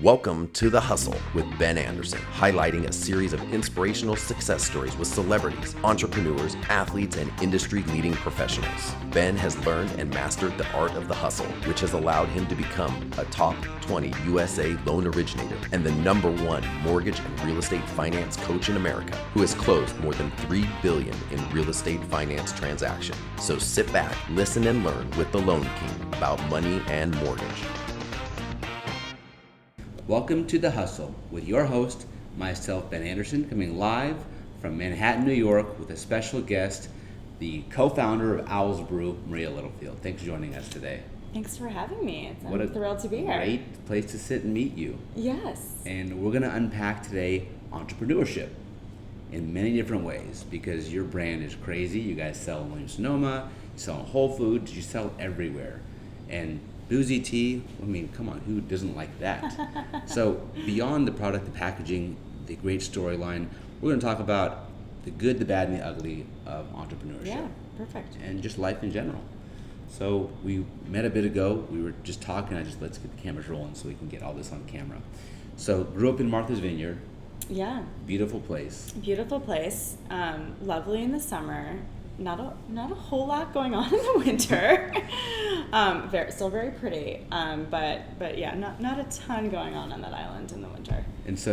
Welcome to The Hustle with Ben Anderson, highlighting a series of inspirational success stories with celebrities, entrepreneurs, athletes, and industry-leading professionals. Ben has learned and mastered the art of the hustle, which has allowed him to become a top 20 USA loan originator and the #1 mortgage and real estate finance coach in America, who has closed more than $3 billion in real estate finance transactions. So sit back, listen, and learn with the Loan King about money and mortgage. Welcome to The Hustle with your host, myself, Ben Anderson, coming live from Manhattan, New York with a special guest, the co-founder of Owl's Brew, Maria Littlefield. Thanks for joining us today. Thanks for having me. I'm thrilled to be here. Great place to sit and meet you. Yes. And we're going to unpack today entrepreneurship in many different ways because your brand is crazy. You guys sell in Williams-Sonoma, you sell in Whole Foods, you sell everywhere. And Boozy Tea, I mean, come on, who doesn't like that? So beyond the product, the packaging, the great storyline, we're going to talk about the good, the bad, and the ugly of entrepreneurship. Yeah, perfect. And just life in general. So we met a bit ago. We were just talking. Let's get the cameras rolling so we can get all this on camera. So grew up in Martha's Vineyard. Yeah. Beautiful place. Beautiful place. Lovely in the summer. Not a whole lot going on in the winter. Still very pretty. But yeah, not a ton going on that island in the winter. And so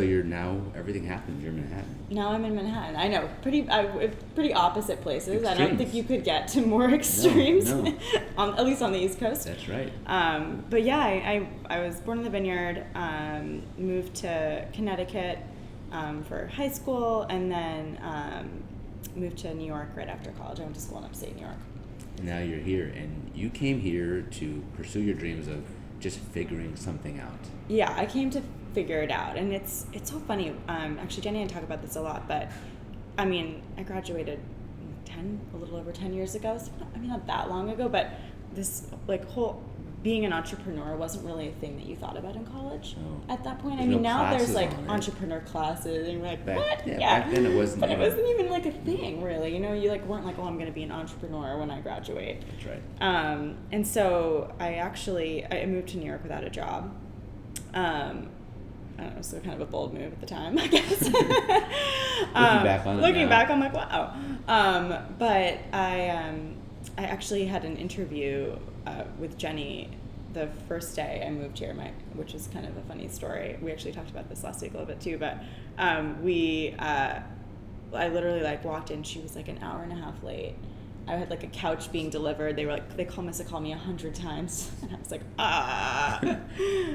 everything happened. You're in Manhattan. Now I'm in Manhattan. I know, pretty opposite places. Extremes. I don't think you could get to more extremes. No. At least on the East Coast. That's right. But yeah, I was born in the Vineyard, moved to Connecticut for high school, and then moved to New York right after college. I went to school in upstate New York. Now you're here, and you came here to pursue your dreams of just figuring something out. Yeah, I came to figure it out, and it's so funny. Actually, Jenny and I talk about this a lot, but I mean, I graduated a little over 10 years ago. So, not that long ago, but this whole being an entrepreneur wasn't really a thing that you thought about in college at that point. There's now there's entrepreneur classes, and you're like, what? Yeah. Back then it wasn't. But it wasn't even like a thing, really. You weren't like, I'm going to be an entrepreneur when I graduate. That's right. And so I moved to New York without a job. I don't know, so kind of a bold move at the time, I guess. Looking back, I'm like, wow. But I actually had an interview with Jenny the first day I moved here, which is kind of a funny story. We actually talked about this last week a little bit too, but I literally walked in. She was an hour and a half late. I had a couch being delivered. They must have called me 100 times, and I was like,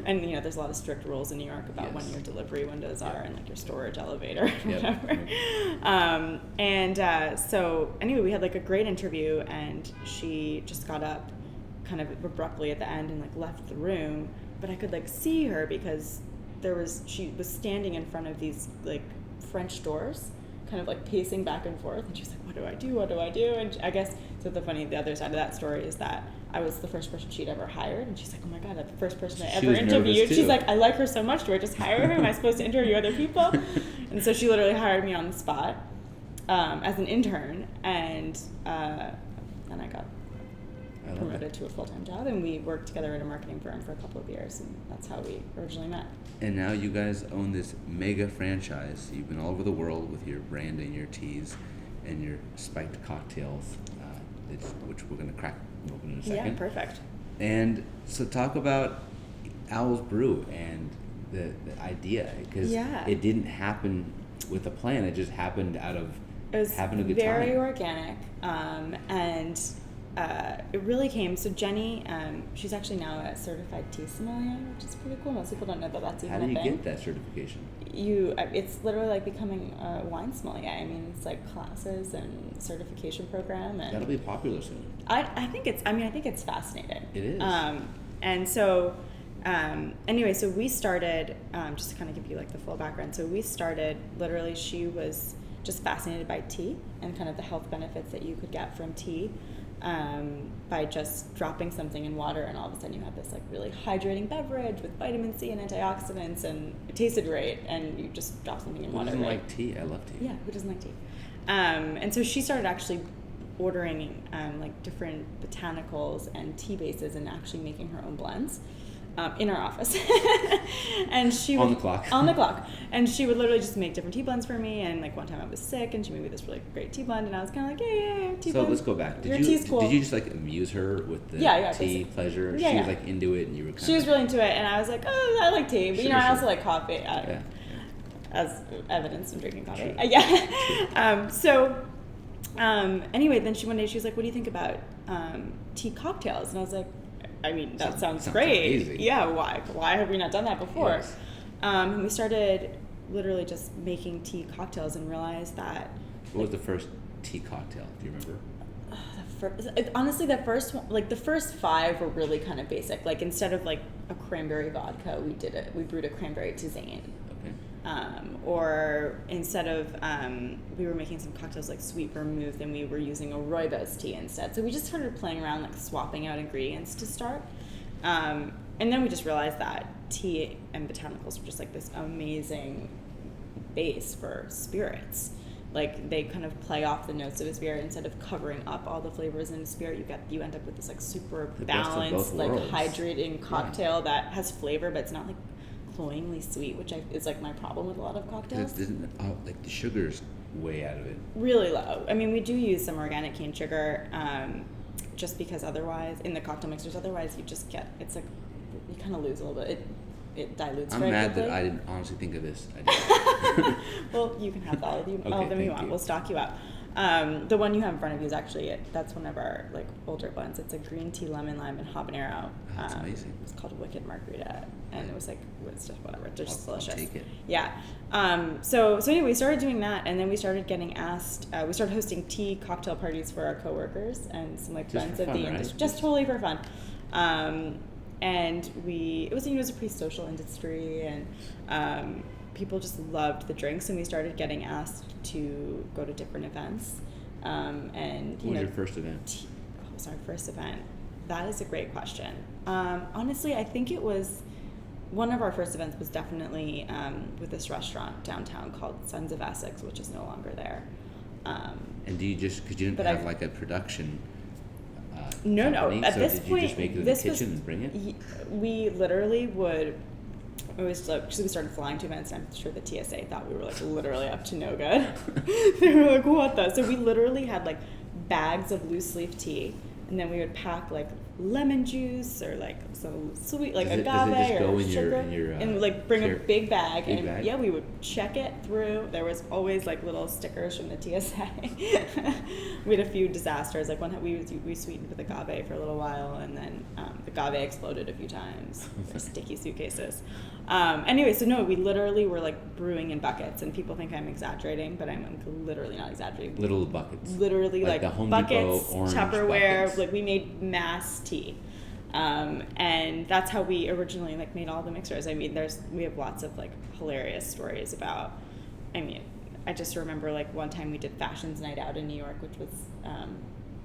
And there's a lot of strict rules in New York about when your delivery windows are and your storage elevator, whatever. So anyway, we had a great interview, and she just got up kind of abruptly at the end and left the room, but I could see her because she was standing in front of these French doors, kind of pacing back and forth, and she's like, what do I do? And I guess the other side of that story is that I was the first person she'd ever hired, and she's like, oh my god, that's the first person I ever interviewed. She's like, I like her so much, do I just hire her? Am I supposed to interview other people? And so she literally hired me on the spot as an intern, and then I got promoted to a full-time job, and we worked together at a marketing firm for a couple of years, and that's how we originally met. And now you guys own this mega franchise. You've been all over the world with your brand and your teas and your spiked cocktails, which we're going to crack open in a second. Yeah, perfect. And so talk about Owl's Brew and the idea, because it didn't happen with a plan. It just happened out of having a good time. It was very organic, and it really came. So Jenny, she's actually now a certified tea sommelier, which is pretty cool. Most people don't know that that's even a thing. How do you get that certification? It's literally becoming a wine sommelier. It's classes and certification program, and that'll be popular soon. I think it's fascinating. It is. And so anyway, so we started, just to kind of give you the full background. So we started, literally, she was just fascinated by tea and kind of the health benefits that you could get from tea. By just dropping something in water, and all of a sudden you have this really hydrating beverage with vitamin C and antioxidants, and it tasted great, and you just drop something in water. Who doesn't like tea? I love tea. Yeah, who doesn't like tea? And so she started actually ordering different botanicals and tea bases and actually making her own blends. in our office. And she On would, the clock. On the clock. And she would literally just make different tea blends for me. And like one time I was sick and she made me this really great tea blend and I was kind of like, yeah, tea blend. So let's go back. Your tea's cool. Did you just like amuse her with the Yeah, tea basically. pleasure? Yeah, she was yeah. like into it and you were kind She was really into it and I was like, oh, I like tea. But you know, I also like coffee. Yeah. As evidence in drinking coffee. Sure. Anyway, then one day she was like, what do you think about tea cocktails? And I was like, I mean, that sounds great. Amazing. Yeah, why have we not done that before? Yes. And we started literally just making tea cocktails and realized that. What was the first tea cocktail? Do you remember? Honestly, the first one, like the first 5 were really kind of basic. Like instead of like a cranberry vodka, we brewed a cranberry tisane. Okay. Or instead of, we were making some cocktails like sweet vermouth and we were using a rooibos tea instead. So we just started playing around, like swapping out ingredients to start. And then we just realized that tea and botanicals were just like this amazing base for spirits. Like they kind of play off the notes of a spirit instead of covering up all the flavors in a spirit. You end up with this like super balanced, like hydrating cocktail that has flavor, but it's not like cloyingly sweet, which is like my problem with a lot of cocktails. Like the sugar's way out of it. Really low. I mean, we do use some organic cane sugar, just because otherwise, in the cocktail mixers, otherwise you just get, it's like, you kind of lose a little bit. It dilutes very I'm mad quickly. that I didn't honestly think of this. I didn't. Well, you can have all of them you want. We'll stock you out. The one you have in front of you is actually that's one of our like older blends. It's a green tea, lemon, lime, and habanero. That's amazing. It's called Wicked Margarita, and it was like it's just whatever. It's just delicious. I'll take it. Yeah. So anyway, we started doing that, and then we stared getting asked. We started hosting tea cocktail parties for our coworkers and some like Just friends for of the fun, industry, right? just totally for fun. And it was a pretty social industry, and people just loved the drinks, and we started getting asked to go to different events. And What was your first event? First event. That is a great question. Honestly, I think it was one of our first events was definitely with this restaurant downtown called Sons of Essex, which is no longer there. And do you just because you didn't have like a production? No. Company, At so this did point, you just make it in the kitchen and bring it? We literally would. It was like, because we started flying to events, and I'm sure the TSA thought we were like literally up to no good. They were like, "What the?" So we literally had like bags of loose leaf tea, and then we would pack like lemon juice or like some sweet like agave or sugar, and like bring a big bag, yeah, we would check it through. There was always like little stickers from the TSA. We had a few disasters. Like one we sweetened with agave for a little while, and then the agave exploded a few times. Sticky suitcases. Anyway, so no, we literally were like brewing in buckets, and people think I'm exaggerating, but I'm literally not exaggerating. Little buckets. Literally like the Home buckets, Depot orange Tupperware. buckets. Like we made mass tea, and that's how we originally like made all the mixers. I mean, we have lots of like hilarious stories about. I mean, I just remember like one time we did Fashions Night Out in New York, which was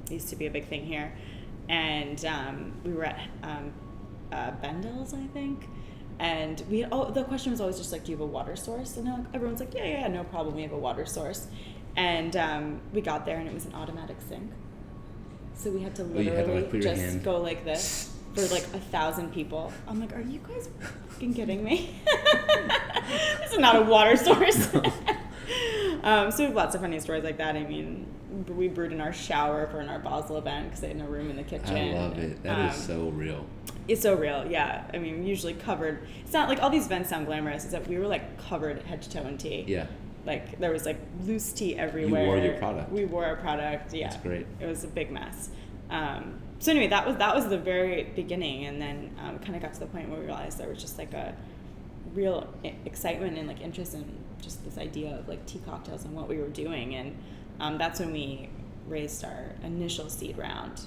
used to be a big thing here, and we were at Bendel's, I think. And the question was always just like, do you have a water source? And everyone's like, yeah, no problem, we have a water source. And we got there and it was an automatic sink. So we had to literally just go like this for like 1,000 people. I'm like, are you guys fucking kidding me? This is not a water source. So we have lots of funny stories like that. I mean, we brewed in our shower for our Basel event because they had no room in the kitchen. I love it. That is so real. It's so real, yeah. I mean, usually covered. It's not like all these events sound glamorous. It's that we were like covered head to toe in tea. Yeah. Like there was like loose tea everywhere. You wore your product. We wore our product. Yeah. That's great. It was a big mess. So anyway, that was the very beginning, and then kind of got to the point where we realized there was just like a real excitement and like interest in just this idea of like tea cocktails and what we were doing, and that's when we raised our initial seed round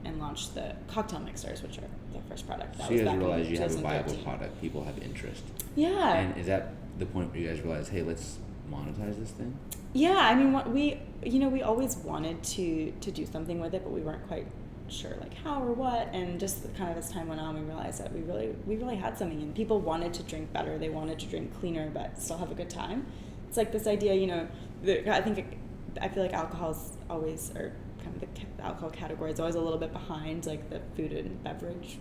and launched the cocktail mixers, which are the first product. So you guys realize you have a viable product, people have interest. Yeah. And is that the point where you guys realize, hey, let's monetize this thing? Yeah, I mean, we always wanted to do something with it, but we weren't quite sure like how or what. And just kind of as time went on, we realized that we really had something, and people wanted to drink better. They wanted to drink cleaner, but still have a good time. It's like this idea, I feel like alcohol is always, or kind of the alcohol category is always a little bit behind like the food and beverage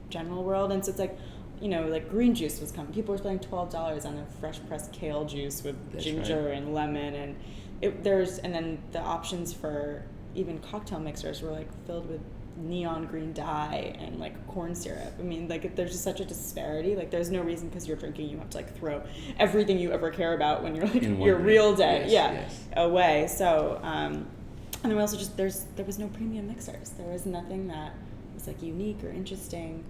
general world. And so it's like, you know, like green juice was coming. People were spending $12 on a fresh pressed kale juice with ginger and lemon, and and then the options for even cocktail mixers were like filled with neon green dye and like corn syrup. I mean, like there's just such a disparity. Like there's no reason because you're drinking you have to like throw everything you ever care about when you're like your real day away. So and then we also just there was no premium mixers. There was nothing that was like unique or interesting.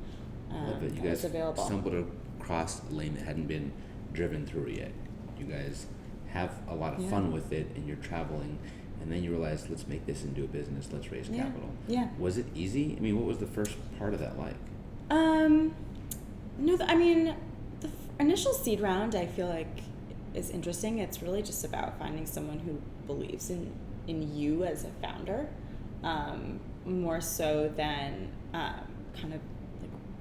Love it. You guys stumbled across a lane that hadn't been driven through yet. You guys have a lot of fun with it, and you're traveling, and then you realize, let's make this into a business. Let's raise capital. Yeah. Was it easy? I mean, what was the first part of that like? No, I mean, the initial seed round I feel like is interesting. It's really just about finding someone who believes in you as a founder, more so than kind of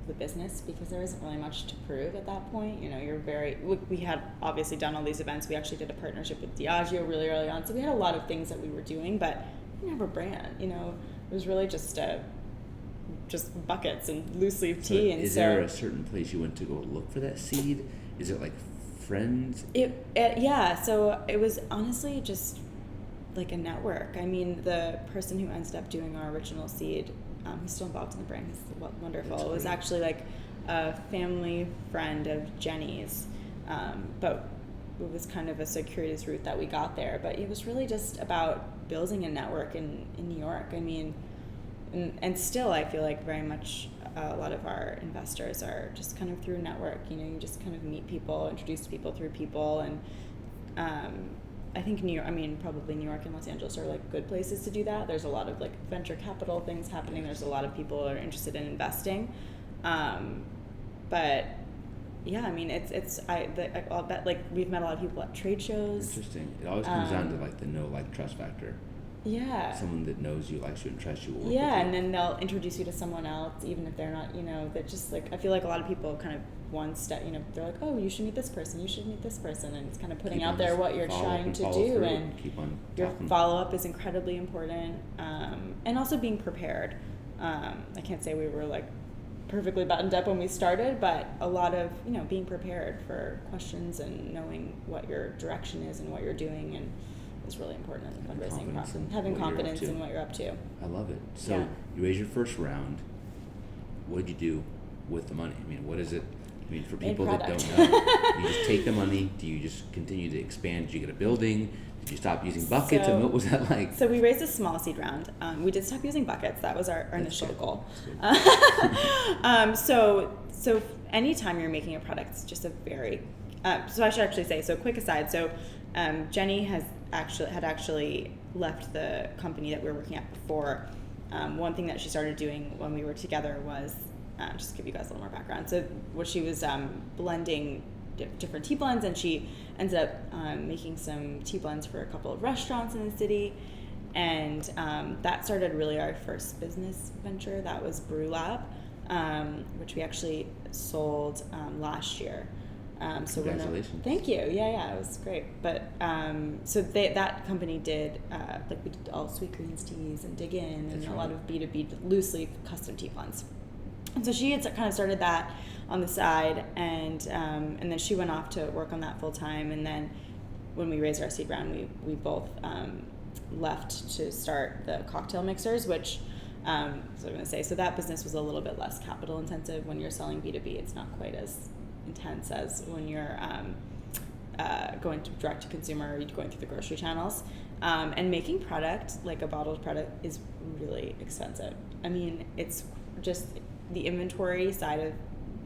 the business, because there isn't really much to prove at that point. You know, we had obviously done all these events. We actually did a partnership with Diageo really early on, so we had a lot of things that we were doing, but we didn't have a brand. You know, it was really just buckets and loose leaf tea. And is there a certain place you went to go look for that seed? Is it like friends? Yeah. So it was honestly just like a network. I mean, the person who ended up doing our original seed, who's still involved in the brand, he's wonderful. It was actually like a family friend of Jenny's, but it was kind of a circuitous route that we got there. But it was really just about building a network in New York. I mean, and still I feel like very much a lot of our investors are just kind of through network. You know, you just kind of meet people, introduce people through people, and I think probably New York and Los Angeles are like good places to do that. There's a lot of like venture capital things happening. There's a lot of people who are interested in investing. But yeah, I mean, I'll bet like we've met a lot of people at trade shows. Interesting. It always comes down to like the know, like, trust factor. Yeah. Someone that knows you, likes you, and trusts you will work with you. you. And then they'll introduce you to someone else, even if they're not, you know, that just like, I feel like a lot of people kind of one step, you know, they're like, oh, you should meet this person, you should meet this person, and it's kind of putting out there what you're trying to do, and keep on your talking. follow-up is incredibly important, and also being prepared. I can't say we were like perfectly buttoned up when we started, but a lot of, you know, being prepared for questions and knowing what your direction is and what you're doing, and is really important in the fundraising process. Having confidence in what you're up to. I love it. So you raise your first round. What did you do with the money? I mean, what is it? I mean, for people that don't know, you just take the money. Do you just continue to expand? Did you get a building? Did you stop using buckets? And what was that like? So we raised a small seed round. We did stop using buckets. That was our initial goal. So anytime you're making a product, it's just a very so I should actually say, so quick aside, so Jenny had actually left the company that we were working at before. One thing that she started doing when we were together was, just to give you guys a little more background, so what she was blending different tea blends, and she ended up making some tea blends for a couple of restaurants in the city, and that started really our first business venture. That was Brew Lab, which we actually sold last year. So congratulations. Thank you. Yeah, it was great. But so that company did like we did all Sweet Greens teas and Dig In, and a lot of B2B loose leaf custom tea blends. And so she had kind of started that on the side, and then she went off to work on that full time. And then when we raised our seed round, we both left to start the cocktail mixers, which so I'm going to say, so that business was a little bit less capital intensive. When you're selling B2B, it's not quite as intense as when you're going to direct to consumer or going through the grocery channels. And making product, like a bottled product, is really expensive. I mean, it's just the inventory side of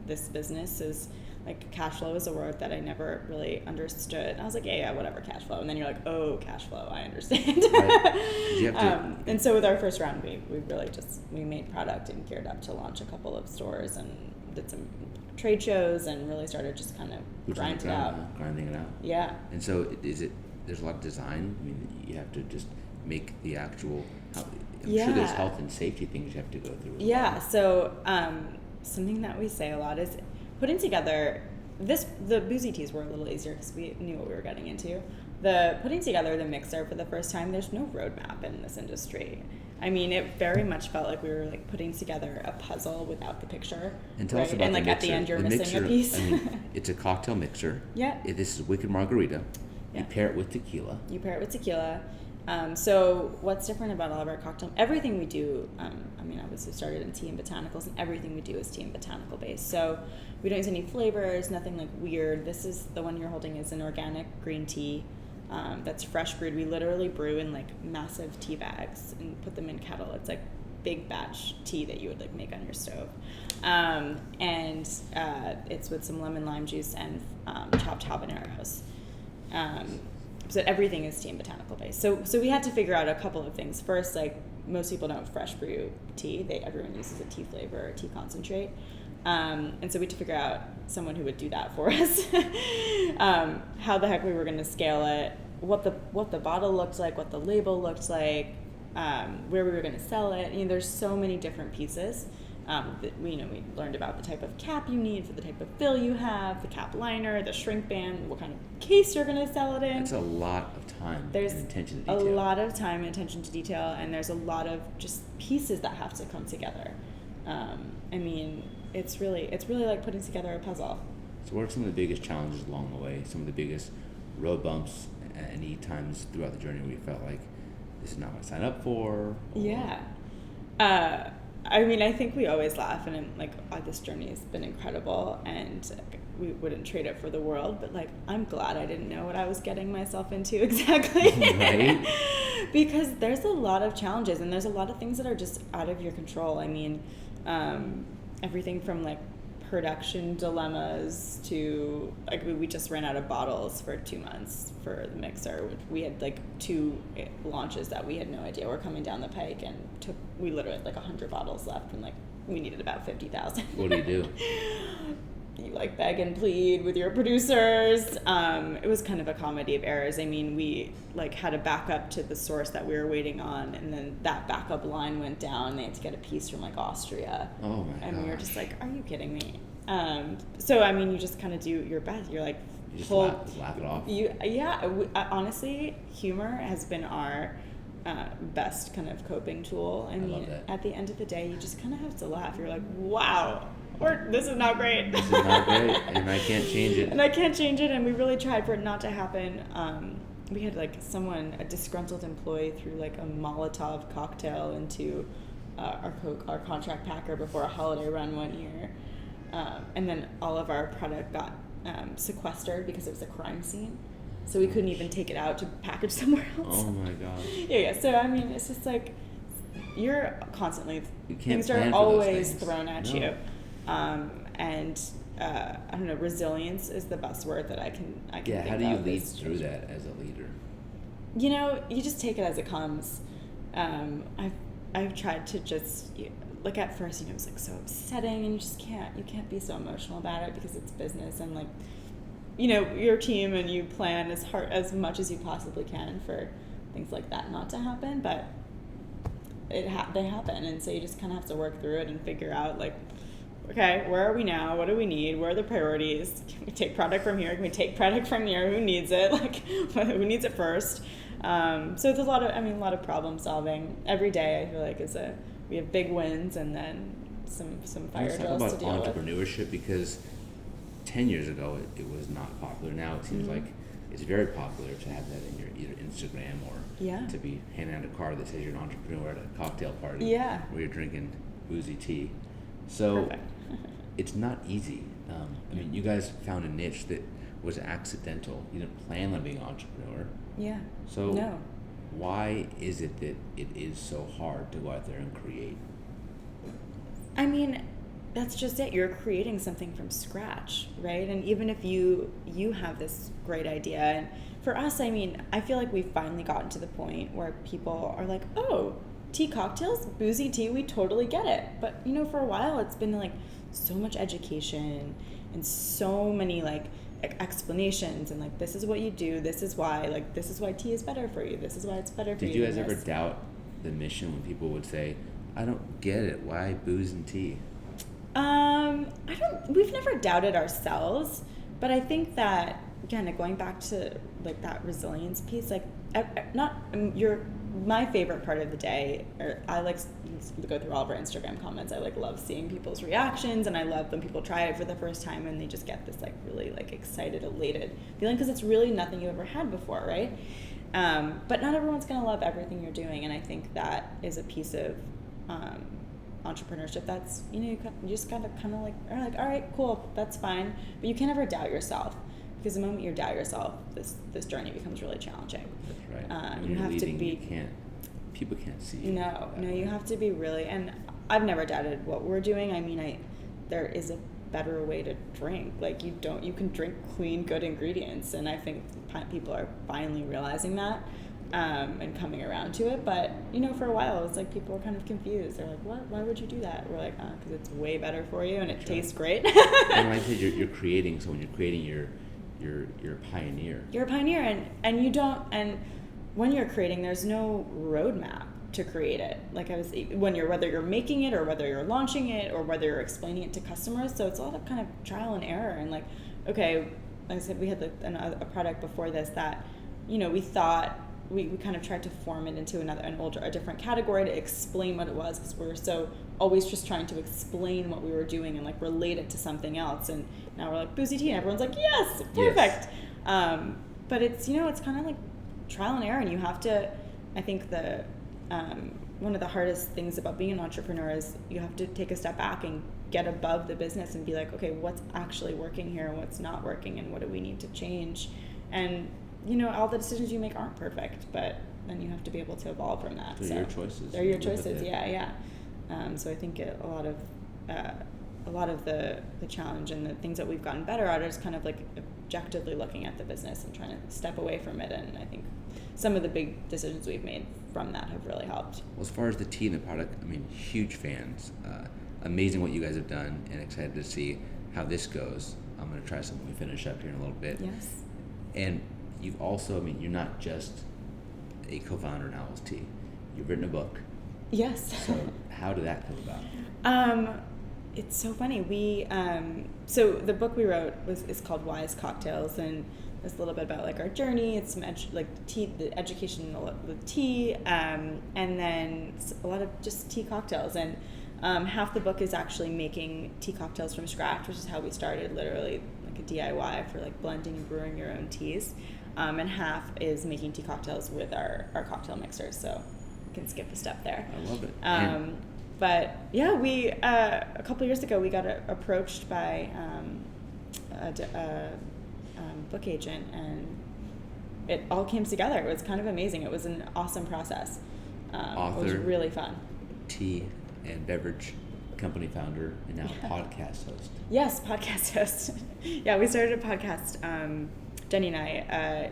this business is like, cash flow is a word that I never really understood. I was like, yeah, whatever, cash flow. And then you're like, oh, cash flow, I understand. Right. You have to, and so with our first round, we really we made product and geared up to launch a couple of stores and did some trade shows and really started just kind of grinding it out. Yeah. And so there's a lot of design. I mean, you have to just make the actual, I'm sure there's health and safety things you have to go through. Yeah. So something that we say a lot is putting together the Boozy Teas were a little easier because we knew what we were getting into. Putting together the mixer for the first time, there's no roadmap in this industry. I mean, it very much felt like we were like putting together a puzzle without the picture. And tell us about and the like mixer. at the end, you're the missing mixer, a piece. I mean, it's a cocktail mixer. Yeah. This is Wicked Margarita. Yeah. You pair it with tequila. So what's different about all of our cocktail? Everything we do, I mean, obviously started in tea and botanicals, and everything we do is tea and botanical based. So we don't use any flavors, nothing like weird. This is the one you're holding is an organic green tea that's fresh brewed. We literally brew in like massive tea bags and put them in kettle. It's like big batch tea that you would like make on your stove. And it's with some lemon lime juice and chopped habaneros. So everything is tea and botanical based. So we had to figure out a couple of things. First, like most people don't fresh brew tea. Everyone uses a tea flavor or tea concentrate. And so we had to figure out someone who would do that for us. How the heck we were going to scale it, what the bottle looked like, what the label looked like, where we were going to sell it. You know, there's so many different pieces. We learned about the type of cap you need for the type of fill you have, the cap liner, the shrink band, what kind of case you're going to sell it in. It's a lot of time There's and attention to detail. a lot of time and attention to detail, and there's a lot of just pieces that have to come together. I mean, it's really like putting together a puzzle. So what are some of the biggest challenges along the way? Some of the biggest road bumps and any times throughout the journey where you felt like this is not what I signed up for? Or... Yeah. I mean, I think we always laugh, and I'm like, this journey has been incredible, and we wouldn't trade it for the world. But like, I'm glad I didn't know what I was getting myself into exactly. Right? Because there's a lot of challenges, and there's a lot of things that are just out of your control. I mean, everything from like production dilemmas to like we just ran out of bottles for 2 months for the mixer. We had like 2 launches that we had no idea were coming down the pike, and we literally had like 100 bottles left, and like we needed about 50,000. What do you do? You like beg and plead with your producers. It was kind of a comedy of errors. I mean, we like had a backup to the source that we were waiting on, and then that backup line went down. They had to get a piece from like Austria. Oh my And gosh. we were just like, are you kidding me? So I mean, you just kind of do your best. You're like, You just laugh it off. Honestly, humor has been our best kind of coping tool. I mean, love that. at the end of the day, you just kind of have to laugh. You're like, wow, this is not great. This is not great, and I can't change it. And I can't change it, and we really tried for it not to happen. We had like a disgruntled employee threw like a Molotov cocktail into our contract packer before a holiday run one year. And then all of our product got sequestered because it was a crime scene. So we couldn't even take it out to package somewhere else. Oh my gosh. Yeah. So I mean, it's just like you're constantly things plan are for always those things. thrown at No. you, and I don't know. Resilience is the best word that I can Yeah, think how do you of. lead through that as a leader? You know, you just take it as it comes. I've tried to just like at first, it was like so upsetting, and you can't be so emotional about it because it's business, and like, your team, and you plan as much as you possibly can for things like that not to happen, but they happen, and so you just kind of have to work through it and figure out like, okay, where are we now? What do we need? Where are the priorities? Can we take product from here? Can we take product from here? Who needs it? Like, who needs it first? So it's a lot of problem solving every day. I feel like we have big wins and then some fire Let's talk drills about to deal with. entrepreneurship, because 10 years ago it was not popular. Now it seems Mm-hmm. like it's very popular to have that in your either Instagram or Yeah. to be handing out a card that says you're an entrepreneur at a cocktail party Yeah. where you're drinking Boozy Tea. So Perfect. it's not easy. I mean, you guys found a niche that was accidental. You didn't plan on being an entrepreneur. Yeah. So No. why is it that it is so hard to go out there and create? I mean, that's just it. You're creating something from scratch, right? And even if you have this great idea, and for us, I mean, I feel like we've finally gotten to the point where people are like, oh, tea cocktails, Boozy Tea, we totally get it. But, for a while it's been like so much education and so many like explanations and like, this is what you do, this is why tea is better for you, this is why it's better for you. Did you guys than ever this. doubt the mission when people would say, I don't get it, why booze and tea? We've never doubted ourselves, but I think that, again, going back to like that resilience piece, like my favorite part of the day, or I like to go through all of our Instagram comments. I like love seeing people's reactions, and I love when people try it for the first time and they just get this like really like excited, elated feeling, because it's really nothing you've ever had before, right? But not everyone's gonna love everything you're doing, and I think that is a piece of entrepreneurship that's, you just gotta kind of like, are like, all right, cool, that's fine, but you can't ever doubt yourself, because the moment you doubt yourself, this journey becomes really challenging. That's right. You have leading, to be. People can't see you. No, you have to be really. And I've never doubted what we're doing. I mean, there is a better way to drink. Like you can drink clean, good ingredients, and I think people are finally realizing that. And coming around to it, but for a while it was like people were kind of confused. They're like, "What? Why would you do that?" We're like, "Because it's way better for you and it tastes great." And like I said, you're creating. So when you're creating, you're a pioneer. You're a pioneer, and you don't. And when you're creating, there's no roadmap to create it. Like whether you're making it or whether you're launching it or whether you're explaining it to customers. So it's a lot of kind of trial and error. And like I said, we had a product before this that we thought. We kind of tried to form it into a different category to explain what it was, because we're so always just trying to explain what we were doing and like relate it to something else. And now we're like Boozy Tea, and everyone's like, yes, perfect. Yes. But it's it's kind of like trial and error, and you have to. I think one of the hardest things about being an entrepreneur is you have to take a step back and get above the business and be like, okay, what's actually working here and what's not working, and what do we need to change, and all the decisions you make aren't perfect, but then you have to be able to evolve from that. They're your choices. They're your choices, yeah. So I think a lot of the challenge and the things that we've gotten better at is kind of like objectively looking at the business and trying to step away from it. And I think some of the big decisions we've made from that have really helped. Well, as far as the tea and the product, I mean, huge fans. Amazing what you guys have done, and excited to see how this goes. I'm going to try something we finish up here in a little bit. Yes. And you've also, you're not just a co-founder in Owl's Tea. You've written a book. Yes. So how did that come about? It's so funny. We so the book we wrote is called Wise Cocktails, and it's a little bit about like our journey. It's some the education with tea, and then a lot of just tea cocktails. And half the book is actually making tea cocktails from scratch, which is how we started, literally like a DIY for like blending and brewing your own teas. And half is making tea cocktails with our cocktail mixers, so we can skip a step there. I love it. But yeah, we a couple years ago we got approached by a book agent, and it all came together. It was kind of amazing. It was an awesome process. Author, it was really fun. Tea and beverage company founder, and now podcast host. Yes, podcast host. Yeah, we started a podcast. Jenny and I,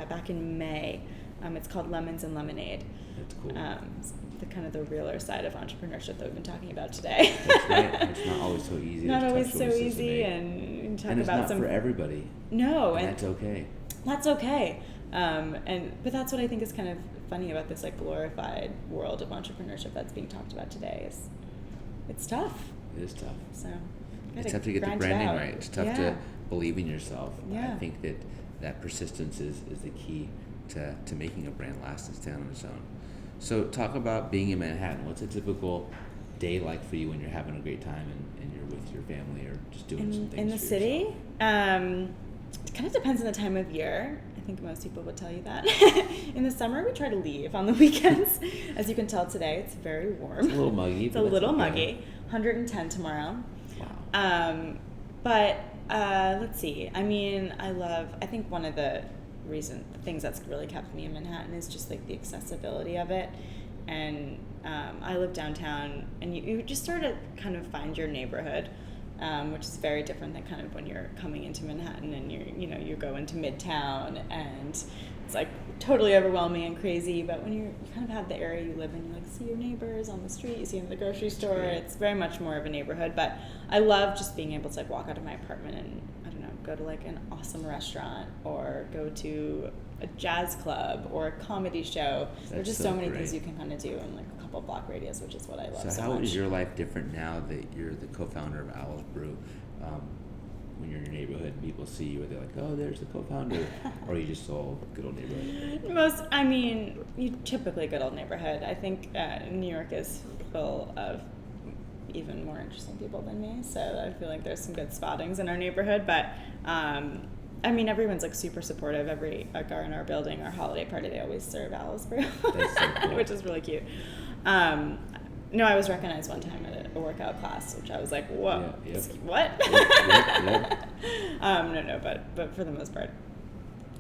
back in May. It's called Lemons and Lemonade. That's cool. The kind of the realer side of entrepreneurship that we've been talking about today. That's right. It's not always so easy. Not always so easy, and talk and it's about not for everybody. No, and that's okay. That's okay. But that's what I think is kind of funny about this like glorified world of entrepreneurship that's being talked about today. Is it's tough. It is tough. So it's tough to get the branding right. It's tough to believe in yourself. Yeah. I think that persistence is the key to making a brand last and stand on its own. So talk about being in Manhattan. What's a typical day like for you when you're having a great time and you're with your family or just doing some things in the for city? yourself? It kind of depends on the time of year. I think most people would tell you that. In the summer, we try to leave on the weekends. As you can tell today, it's very warm. It's a little muggy. It's a little muggy. 110 tomorrow. Wow. But let's see. I think one of the things that's really kept me in Manhattan is just like the accessibility of it. And I live downtown, and you just sort of kind of find your neighborhood, which is very different than kind of when you're coming into Manhattan and you go into Midtown and it's like totally overwhelming and crazy. But when you kind of have the area you live in, you like see your neighbors on the street, you see them in the grocery store. It's very much more of a neighborhood. But I love just being able to like walk out of my apartment and go to like an awesome restaurant or go to a jazz club or a comedy show. There's just so many things you can kind of do in like a couple block radius, which is what I love so much. So how is your life different now that you're the co-founder of Owl's Brew? when you're in your neighborhood and people see you, are they like, oh, there's the co-founder, or are you just all good old neighborhood? You typically good old neighborhood. I think New York is full of even more interesting people than me, so I feel like there's some good spottings in our neighborhood. But everyone's like super supportive. Every in our building, our holiday party, they always serve Owl's Brew, That's so cool. which is really cute. No, I was recognized one time at a workout class, which I was like, whoa, Yeah, yep. what? Yep. But for the most part,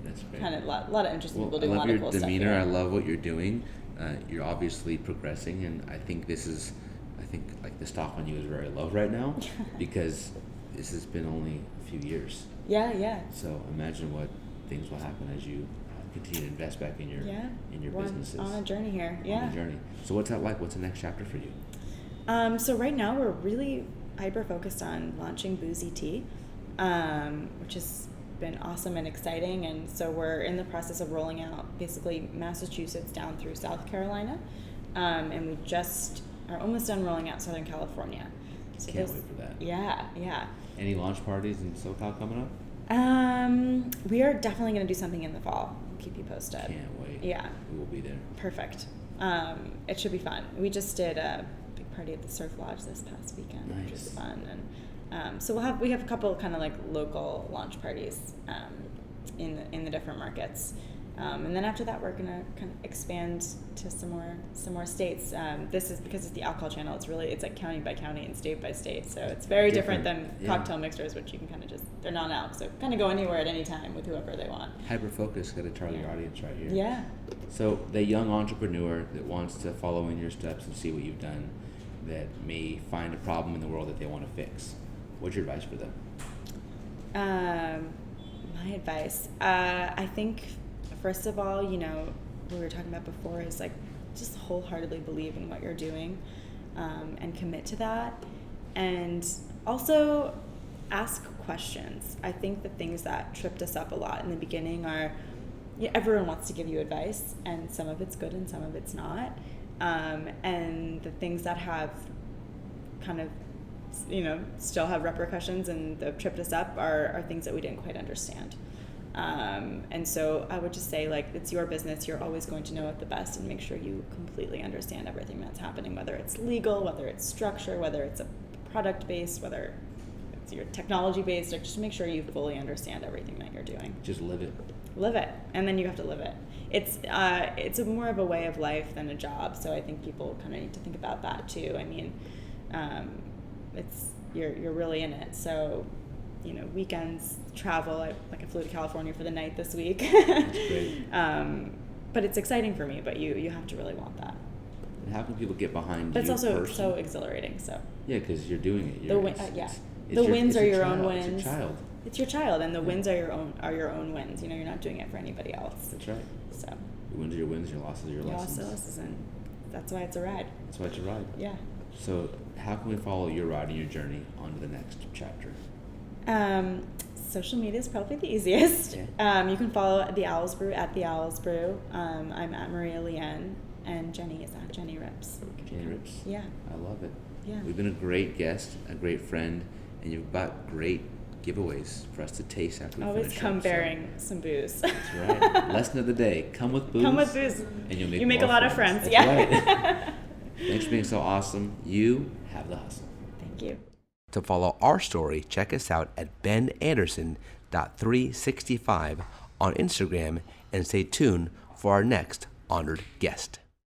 That's great. kind of a lot of interesting people I doing a love lot your of cool demeanor. stuff. I love what you're doing. You're obviously progressing, and I think like the stock on you is very low right now because this has been only a few years. Yeah. So imagine what things will happen as you continue to invest back in your businesses. On a journey here. On a journey. So what's that like? What's the next chapter for you? So right now we're really hyper focused on launching Boozy Tea, which has been awesome and exciting. And so we're in the process of rolling out basically Massachusetts down through South Carolina, and we just are almost done rolling out Southern California. So Can't wait for that. Yeah. Any launch parties in SoCal coming up? We are definitely going to do something in the fall. I'll keep you posted. Can't wait. Yeah. We will be there. Perfect. It should be fun. We just did a big party at the Surf Lodge this past weekend, which was fun. And so we have a couple kind of like local launch parties in the different markets. And then after that, we're gonna kind of expand to some more states. This is because it's the alcohol channel. It's like county by county and state by state. So it's very different than cocktail mixers, which you can kind of they're non-alc, so kind of go anywhere at any time with whoever they want. Hyper focus, got to target your audience right here. Yeah. So the young entrepreneur that wants to follow in your steps and see what you've done, that may find a problem in the world that they want to fix, what's your advice for them? My advice, I think. First of all, we were talking about before is like just wholeheartedly believe in what you're doing and commit to that. And also ask questions. I think the things that tripped us up a lot in the beginning are everyone wants to give you advice, and some of it's good and some of it's not. And the things that have kind of, still have repercussions and that tripped us up are things that we didn't quite understand. And so I would just say, like, it's your business. You're always going to know it the best, and make sure you completely understand everything that's happening, whether it's legal, whether it's structure, whether it's a product based, whether it's your technology based. Like, just make sure you fully understand everything that you're doing. Just live it. Live it, and then you have to live it. It's more of a way of life than a job. So I think people kind of need to think about that too. I mean, you're really in it. So, weekends, travel. I flew to California for the night this week. That's great. But it's exciting for me. But you have to really want that. And how can people get behind But you? it's also person? so exhilarating. So yeah, because you're doing it. The wins are your own child. wins. It's your child. It's your child, and the wins are your own wins. You're not doing it for anybody else. That's right. So Your wins are your wins. Your losses are your lessons. and that's why it's a ride. That's why it's a ride. Yeah. So how can we follow your ride and your journey on to the next chapter? Social media is probably the easiest. Yeah. You can follow the Owl's Brew at the Owl's Brew. I'm at Maria Leanne, and Jenny is at Jenny Rips. Jenny Rips. Yeah. I love it. Yeah. We've been a great guest, a great friend, and you've got great giveaways for us to taste after we Always finish come up, so- bearing some booze. That's right. Lesson of the day: come with booze. Come with booze. And you'll make You make more a lot of friends. That's Yeah. right. Thanks for being so awesome. You have the hustle. Thank you. To follow our story, check us out at benanderson.365 on Instagram and stay tuned for our next honored guest.